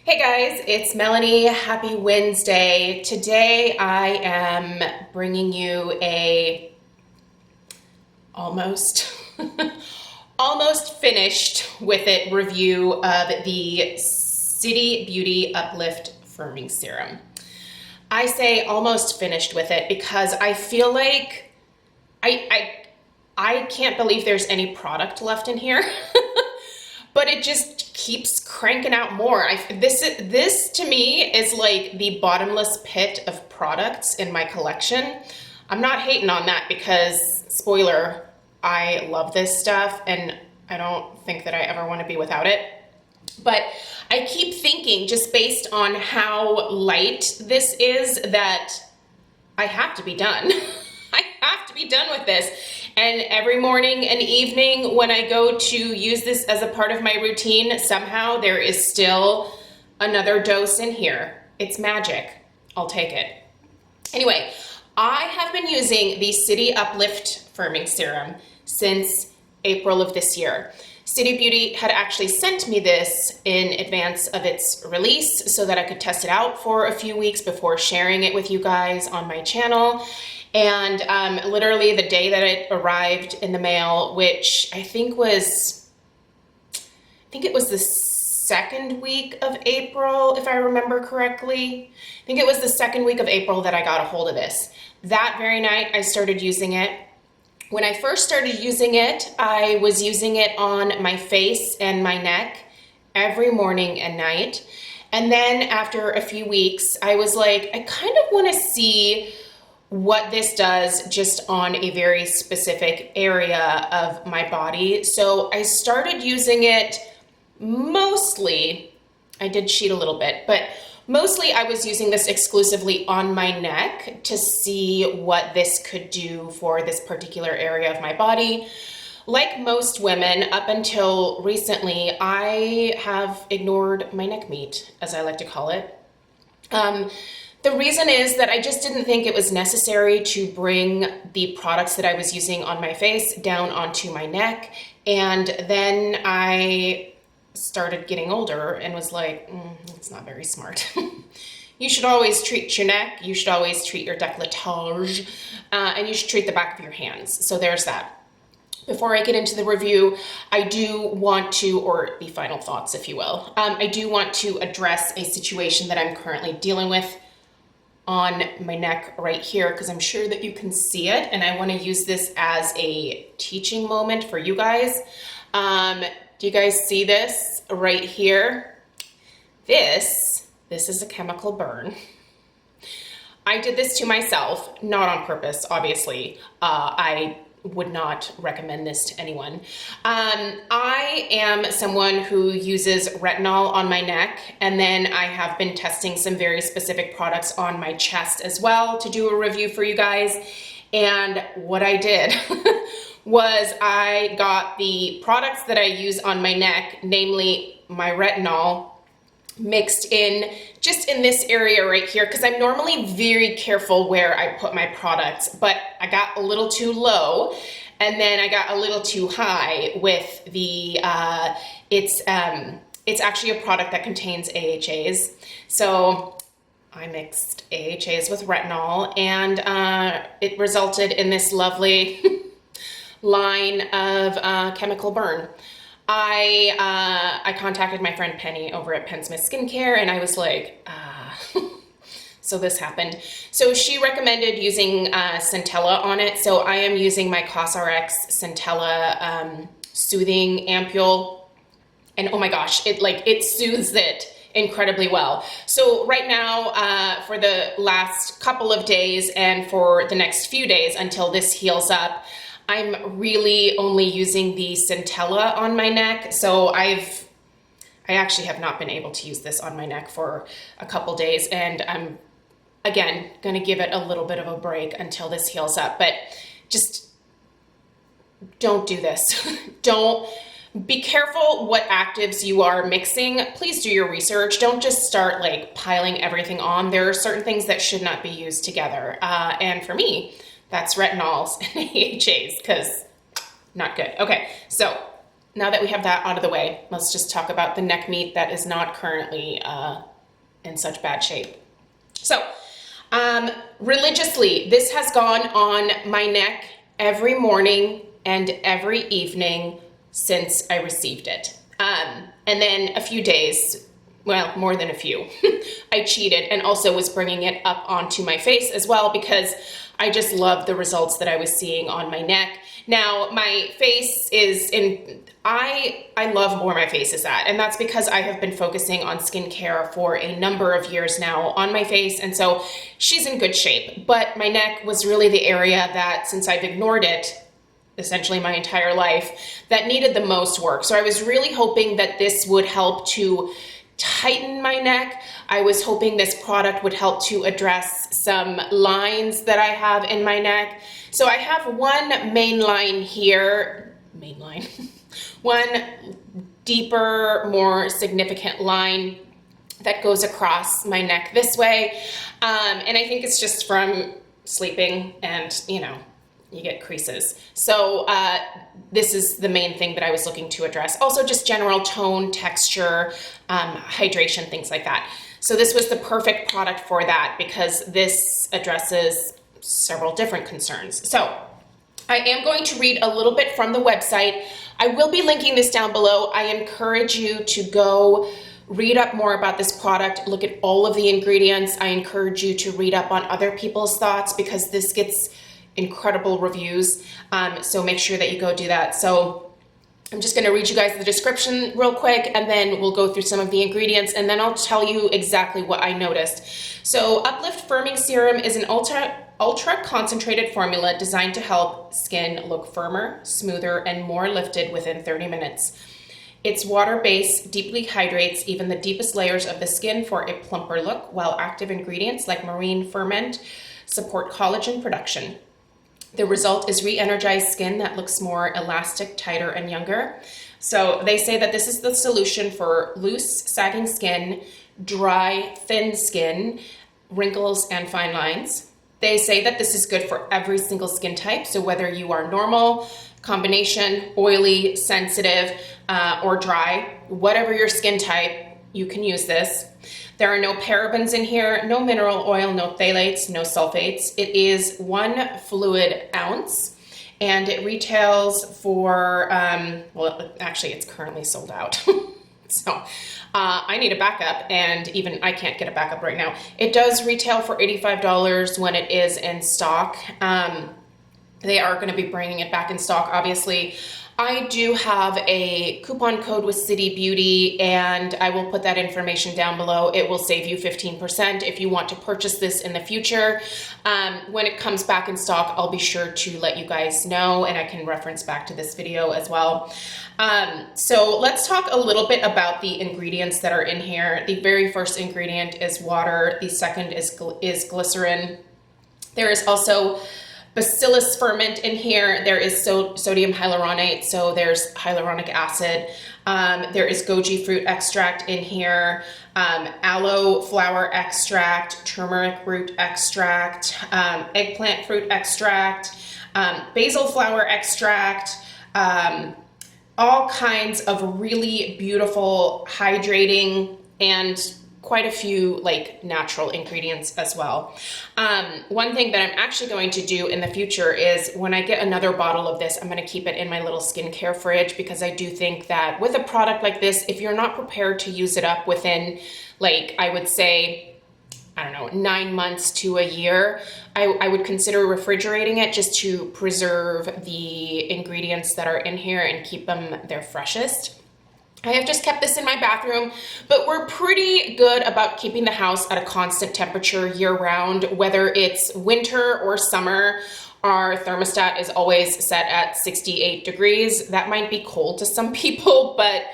Hey guys, it's Melanie. Happy Wednesday. Today I am bringing you a almost almost finished with it review of the City Beauty UpLift Firming Serum. I say almost finished with it because I feel like I can't believe there's any product left in here. But it just keeps cranking out more. This to me is like the bottomless pit of products in my collection. I'm not hating on that because, spoiler, I love this stuff and I don't think that I ever want to be without it. But I keep thinking, just based on how light this is, that I have to be done. I have to be done with this. And every morning and evening when I go to use this as a part of my routine, somehow there is still another dose in here. It's magic. I'll take it. Anyway, I have been using the City UpLift Firming Serum since April of this year. City Beauty had actually sent me this in advance of its release so that I could test it out for a few weeks before sharing it with you guys on my channel. And literally the day that it arrived in the mail, which I think it was the second week of April, if I remember correctly. I think it was the second week of April that I got a hold of this. That very night, I started using it. When I first started using it, I was using it on my face and my neck every morning and night. And then after a few weeks, I was like, I kind of want to see what this does just on a very specific area of my body. So I started using it mostly, I did cheat a little bit, but mostly I was using this exclusively on my neck to see what this could do for this particular area of my body. Like most women, up until recently, I have ignored my neck meat, as I like to call it. The reason is that I just didn't think it was necessary to bring the products that I was using on my face down onto my neck. And then I started getting older and was like, it's not very smart. You should always treat your neck, you should always treat your décolletage, and you should treat the back of your hands. So there's that. Before I get into the review, I do want to, or the final thoughts, if you will, I do want to address a situation that I'm currently dealing with on my neck right here, because I'm sure that you can see it, and I want to use this as a teaching moment for you guys. Do you guys see this right here? This is a chemical burn. I did this to myself, not on purpose, obviously. I would not recommend this to anyone. I am someone who uses retinol on my neck, and then I have been testing some very specific products on my chest as well to do a review for you guys. And what I did was I got the products that I use on my neck, namely my retinol, mixed in just in this area right here, because I'm normally very careful where I put my products, but I got a little too low and then I got a little too high with the it's actually a product that contains AHAs. So I mixed AHAs with retinol, and it resulted in this lovely line of chemical burn. I contacted my friend Penny over at Pensmith Skincare, and I was like, so this happened. So she recommended using Centella on it. So I am using my CosRx Centella Soothing Ampule, and oh my gosh, it soothes it incredibly well. So right now, for the last couple of days and for the next few days until this heals up, I'm really only using the Centella on my neck. So I actually have not been able to use this on my neck for a couple days, and I'm again gonna give it a little bit of a break until this heals up. But just don't do this. Don't. Be careful what actives you are mixing. Please do your research. Don't just start like piling everything on. There are certain things that should not be used together. And for me, that's retinols and AHAs, because not good. Okay, so now that we have that out of the way, let's just talk about the neck meat that is not currently in such bad shape. So, religiously, this has gone on my neck every morning and every evening since I received it. And then a few days, well, more than a few, I cheated and also was bringing it up onto my face as well because I just loved the results that I was seeing on my neck. Now, my face is I love where my face is at, and that's because I have been focusing on skincare for a number of years now on my face, and so she's in good shape. But my neck was really the area that, since I've ignored it essentially my entire life, that needed the most work. So I was really hoping that this would help to tighten my neck. I was hoping this product would help to address some lines that I have in my neck. So I have one main line here, one deeper, more significant line that goes across my neck this way. And I think it's just from sleeping and, you know, you get creases. So this is the main thing that I was looking to address. Also just general tone, texture, hydration, things like that. So this was the perfect product for that because this addresses several different concerns. So I am going to read a little bit from the website. I will be linking this down below. I encourage you to go read up more about this product, look at all of the ingredients. I encourage you to read up on other people's thoughts because this gets incredible reviews. So make sure that you go do that. So I'm just going to read you guys the description real quick, and then we'll go through some of the ingredients, and then I'll tell you exactly what I noticed. So UpLift Firming Serum is an ultra concentrated formula designed to help skin look firmer, smoother, and more lifted within 30 minutes. Its water base deeply hydrates even the deepest layers of the skin for a plumper look, while active ingredients like marine ferment support collagen production. The result is re-energized skin that looks more elastic, tighter, and younger. So they say that this is the solution for loose, sagging skin, dry, thin skin, wrinkles, and fine lines. They say that this is good for every single skin type. So whether you are normal, combination, oily, sensitive, or dry, whatever your skin type, you can use this. There are no parabens in here, no mineral oil, no phthalates, no sulfates. It is 1 fluid ounce, and it retails for, well, actually it's currently sold out. So I need a backup, and even I can't get a backup right now. It does retail for $85 when it is in stock. They are going to be bringing it back in stock, obviously. I do have a coupon code with City Beauty, and I will put that information down below. It will save you 15% if you want to purchase this in the future. When it comes back in stock, I'll be sure to let you guys know, and I can reference back to this video as well. So let's talk a little bit about the ingredients that are in here. The very first ingredient is water. The second is glycerin. There is also bacillus ferment in here. There is sodium hyaluronate, so there's hyaluronic acid. There is goji fruit extract in here, aloe flower extract, turmeric root extract, eggplant fruit extract, basil flower extract, all kinds of really beautiful, hydrating, and quite a few like natural ingredients as well. One thing that I'm actually going to do in the future is when I get another bottle of this, I'm going to keep it in my little skincare fridge, because I do think that with a product like this, if you're not prepared to use it up within, like, I would say, I don't know, 9 months to a year, I would consider refrigerating it just to preserve the ingredients that are in here and keep them their freshest. I have just kept this in my bathroom, but we're pretty good about keeping the house at a constant temperature year-round, whether it's winter or summer. Our thermostat is always set at 68 degrees. That might be cold to some people, but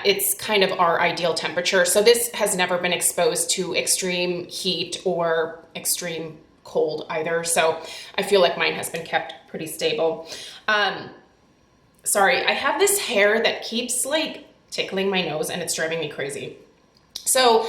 it's kind of our ideal temperature. So this has never been exposed to extreme heat or extreme cold either. So I feel like mine has been kept pretty stable. Sorry, I have this hair that keeps like tickling my nose and it's driving me crazy. So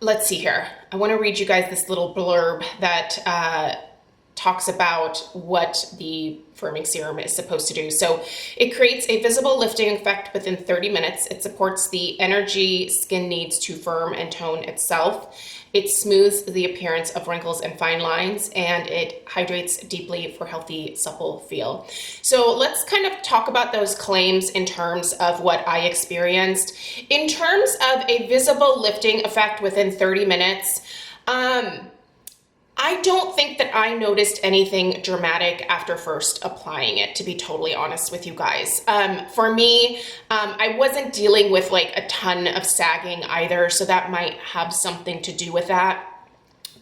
let's see here. I want to read you guys this little blurb that talks about what the firming serum is supposed to do. So it creates a visible lifting effect within 30 minutes. It supports the energy skin needs to firm and tone itself. It smooths the appearance of wrinkles and fine lines, and it hydrates deeply for healthy, supple feel. So let's kind of talk about those claims in terms of what I experienced. In terms of a visible lifting effect within 30 minutes, I don't think that I noticed anything dramatic after first applying it, to be totally honest with you guys. For me, I wasn't dealing with like a ton of sagging either, so that might have something to do with that.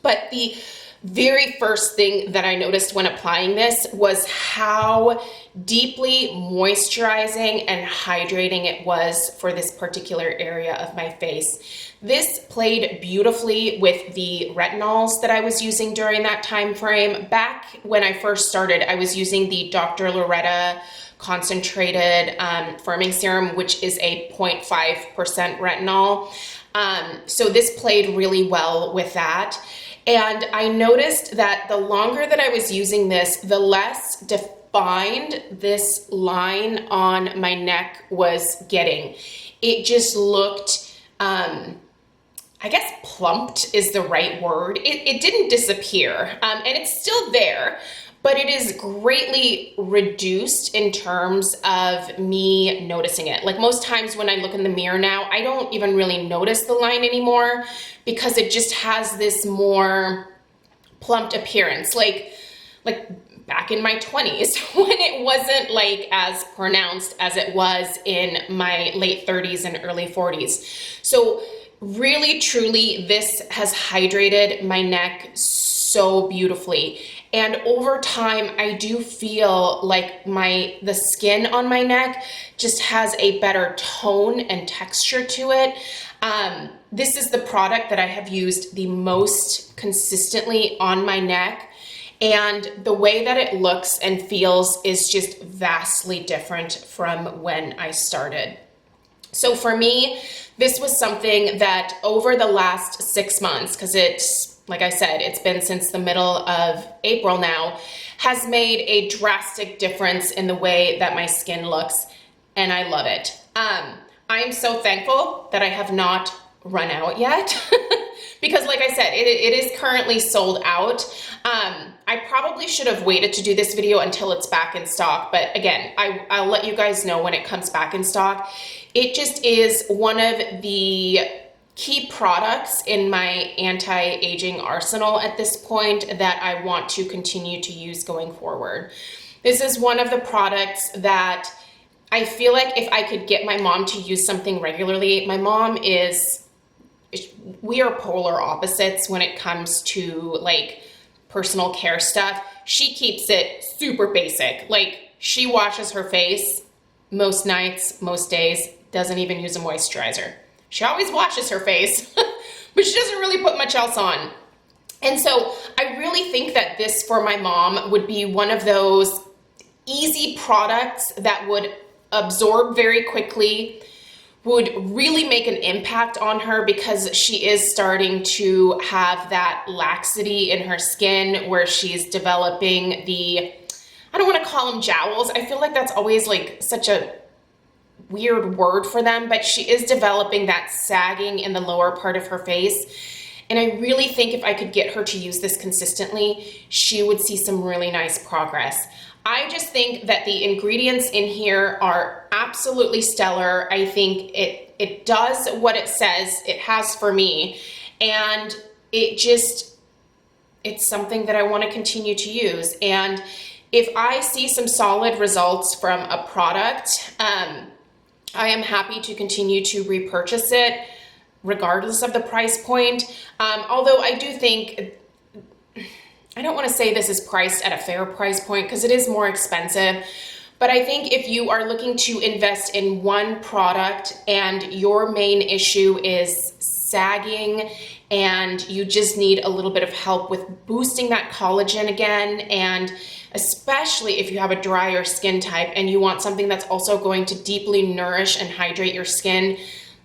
But the very first thing that I noticed when applying this was how deeply moisturizing and hydrating it was for this particular area of my face. This played beautifully with the retinols that I was using during that time frame. Back when I first started, I was using the Dr. Loretta concentrated firming serum, which is a 0.5% retinol. So this played really well with that. And I noticed that the longer that I was using this, the less defined this line on my neck was getting. It just looked, I guess plumped is the right word. It didn't disappear, and it's still there, but it is greatly reduced in terms of me noticing it. Like most times when I look in the mirror now, I don't even really notice the line anymore because it just has this more plumped appearance. Like back in my 20s when it wasn't like as pronounced as it was in my late 30s and early 40s. So really, truly, this has hydrated my neck so beautifully. And over time, I do feel like the skin on my neck just has a better tone and texture to it. This is the product that I have used the most consistently on my neck. And the way that it looks and feels is just vastly different from when I started. So for me, this was something that over the last 6 months, because it's, like I said, it's been since the middle of April now, has made a drastic difference in the way that my skin looks, and I love it. I am so thankful that I have not run out yet, because like I said, it is currently sold out. I probably should have waited to do this video until it's back in stock, but again, I'll let you guys know when it comes back in stock. It just is one of the key products in my anti-aging arsenal at this point that I want to continue to use going forward. This is one of the products that I feel like if I could get my mom to use something regularly, my mom we are polar opposites when it comes to like personal care stuff. She keeps it super basic. Like she washes her face most nights, most days, doesn't even use a moisturizer. She always washes her face, but she doesn't really put much else on. And so I really think that this for my mom would be one of those easy products that would absorb very quickly, would really make an impact on her because she is starting to have that laxity in her skin where she's developing I don't want to call them jowls. I feel like that's always like such a weird word for them, but she is developing that sagging in the lower part of her face. And I really think if I could get her to use this consistently, she would see some really nice progress. I just think that the ingredients in here are absolutely stellar. I think it does what it says it has for me. And it's something that I want to continue to use. And if I see some solid results from a product, I am happy to continue to repurchase it regardless of the price point. Although I do think, I don't want to say this is priced at a fair price point because it is more expensive, but I think if you are looking to invest in one product and your main issue is sagging and you just need a little bit of help with boosting that collagen again, and especially if you have a drier skin type and you want something that's also going to deeply nourish and hydrate your skin,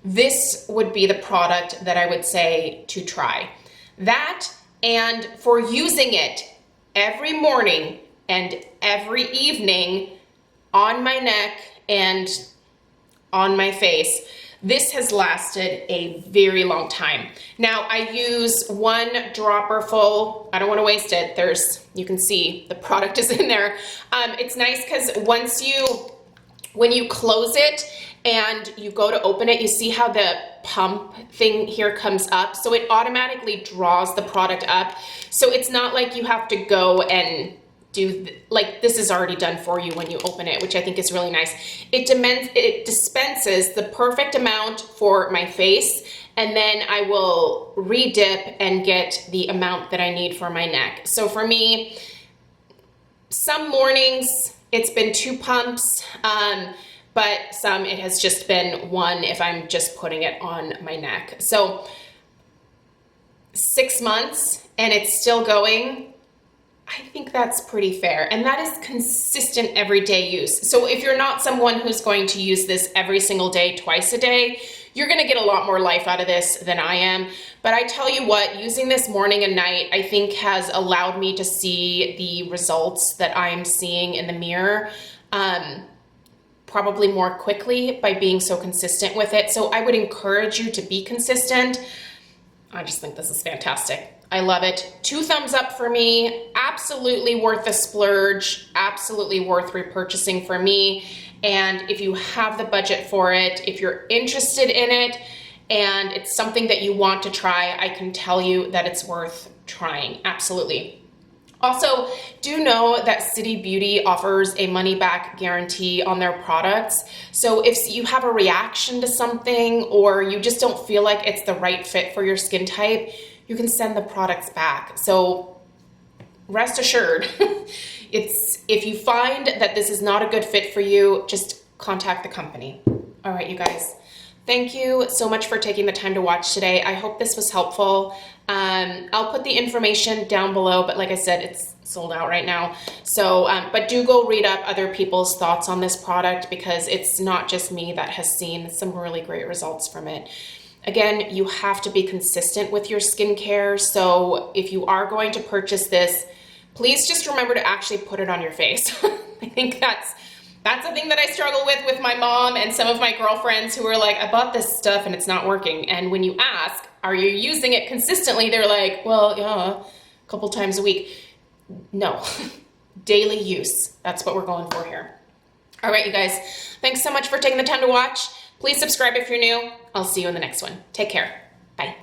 this would be the product that I would say to try. That, and for using it, every morning and every evening on my neck and on my face. This has lasted a very long time. Now I use one dropper full. I don't want to waste it. You can see the product is in there. It's nice because when you close it and you go to open it, you see how the pump thing here comes up. So it automatically draws the product up. So it's not like you have to go and this is already done for you when you open it, which I think is really nice. It dispenses the perfect amount for my face, and then I will re-dip and get the amount that I need for my neck. So for me, some mornings it's been 2 pumps, but some it has just been 1 if I'm just putting it on my neck. So 6 months and it's still going. I think that's pretty fair, and that is consistent everyday use. So if you're not someone who's going to use this every single day, twice a day, you're gonna get a lot more life out of this than I am. But I tell you what, using this morning and night, I think has allowed me to see the results that I'm seeing in the mirror probably more quickly by being so consistent with it. So I would encourage you to be consistent. I just think this is fantastic. I love it. 2 thumbs up for me. Absolutely worth the splurge. Absolutely worth repurchasing for me. And if you have the budget for it, if you're interested in it, and it's something that you want to try, I can tell you that it's worth trying. Absolutely. Also, do know that City Beauty offers a money-back guarantee on their products. So if you have a reaction to something or you just don't feel like it's the right fit for your skin type, you can send the products back. So rest assured, if you find that this is not a good fit for you, just contact the company. All right, you guys. Thank you so much for taking the time to watch today. I hope this was helpful. I'll put the information down below, but like I said, it's sold out right now. So, but do go read up other people's thoughts on this product because it's not just me that has seen some really great results from it. Again, you have to be consistent with your skincare. So if you are going to purchase this, please just remember to actually put it on your face. I think that's the thing that I struggle with my mom and some of my girlfriends who are like, I bought this stuff and it's not working. And when you ask, are you using it consistently? They're like, well, yeah, a couple times a week. No, daily use. That's what we're going for here. All right, you guys, thanks so much for taking the time to watch. Please subscribe if you're new. I'll see you in the next one. Take care. Bye.